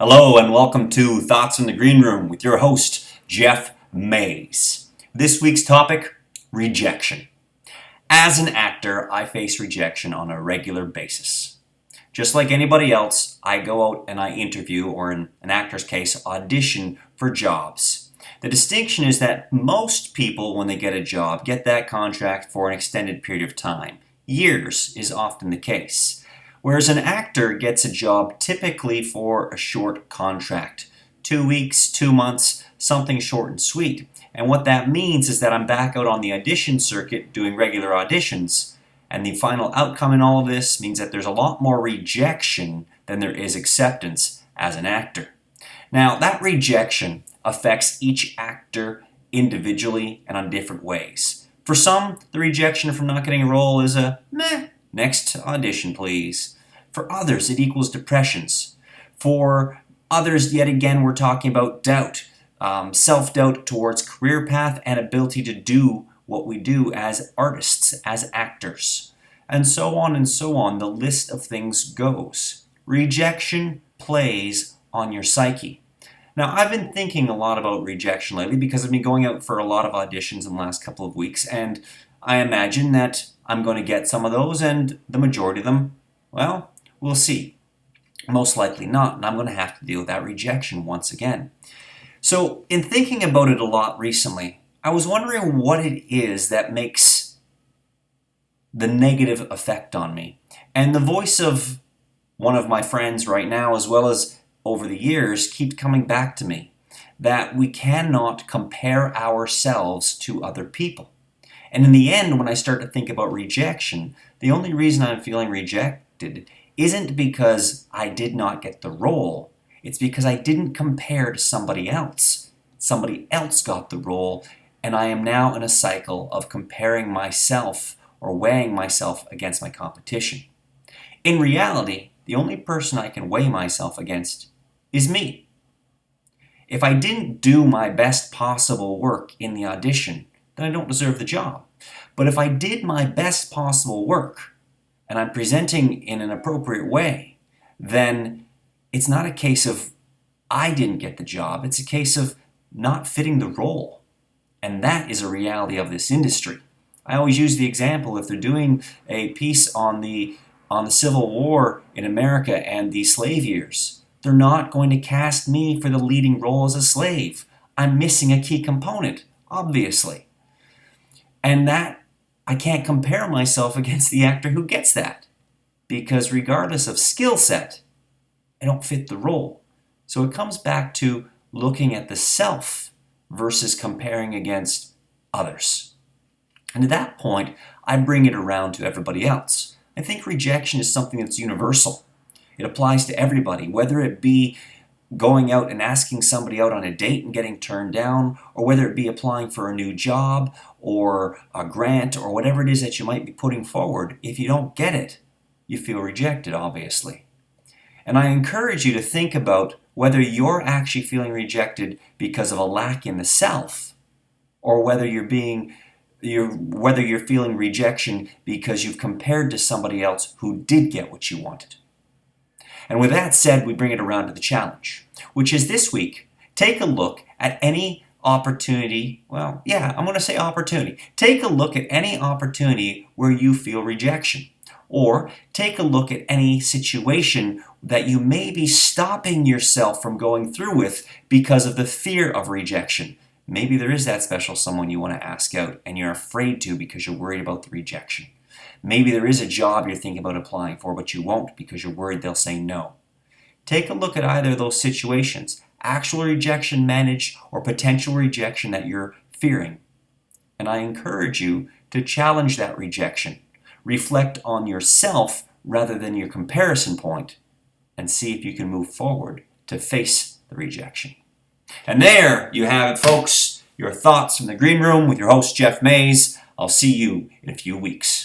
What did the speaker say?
Hello and welcome to Thoughts in the Green Room with your host, Jeff Mays. This week's topic, rejection. As an actor, I face rejection on a regular basis. Just like anybody else, I go out and I interview, or in an actor's case, audition for jobs. The distinction is that most people, when they get a job, get that contract for an extended period of time. Years is often the case. Whereas an actor gets a job typically for a short contract. 2 weeks, 2 months, something short and sweet. And what that means is that I'm back out on the audition circuit doing regular auditions. And the final outcome in all of this means that there's a lot more rejection than there is acceptance as an actor. Now, that rejection affects each actor individually and on different ways. For some, the rejection from not getting a role is a meh. Next audition, please. For others, it equals depressions. For others, yet again, we're talking about doubt, self-doubt towards career path and ability to do what we do as artists, as actors, and so on and so on. The list of things goes. Rejection plays on your psyche. Now, I've been thinking a lot about rejection lately because I've been going out for a lot of auditions in the last couple of weeks, and I imagine that I'm going to get some of those, and the majority of them, well, we'll see. Most likely not, and I'm going to have to deal with that rejection once again. So, in thinking about it a lot recently, I was wondering what it is that makes the negative effect on me. And the voice of one of my friends right now, as well as over the years, keeps coming back to me, that we cannot compare ourselves to other people. And in the end, when I start to think about rejection, the only reason I'm feeling rejected isn't because I did not get the role. It's because I didn't compare to somebody else. Somebody else got the role, and I am now in a cycle of comparing myself or weighing myself against my competition. In reality, the only person I can weigh myself against is me. If I didn't do my best possible work in the audition, then I don't deserve the job. But if I did my best possible work and I'm presenting in an appropriate way, then it's not a case of I didn't get the job. It's a case of not fitting the role. And that is a reality of this industry. I always use the example, if they're doing a piece on the Civil War in America and the slave years, they're not going to cast me for the leading role as a slave. I'm missing a key component, obviously. And that, I can't compare myself against the actor who gets that, because regardless of skill set, I don't fit the role. So it comes back to looking at the self versus comparing against others. And at that point, I bring it around to everybody else. I think rejection is something that's universal. It applies to everybody, whether it be going out and asking somebody out on a date and getting turned down, or whether it be applying for a new job or a grant or whatever it is that you might be putting forward. If you don't get it, you feel rejected, obviously. And I encourage you to think about whether you're actually feeling rejected because of a lack in the self, or whether you're feeling rejection because you've compared to somebody else who did get what you wanted. And with that said, we bring it around to the challenge, which is this week, take a look at any opportunity. Well, yeah, I'm going to say opportunity. Take a look at any opportunity where you feel rejection. Or take a look at any situation that you may be stopping yourself from going through with because of the fear of rejection. Maybe there is that special someone you want to ask out and you're afraid to because you're worried about the rejection. Maybe there is a job you're thinking about applying for, but you won't because you're worried they'll say no. Take a look at either of those situations, actual rejection managed or potential rejection that you're fearing. And I encourage you to challenge that rejection. Reflect on yourself rather than your comparison point and see if you can move forward to face the rejection. And there you have it, folks. Your thoughts from the Green Room with your host, Jeff Mays. I'll see you in a few weeks.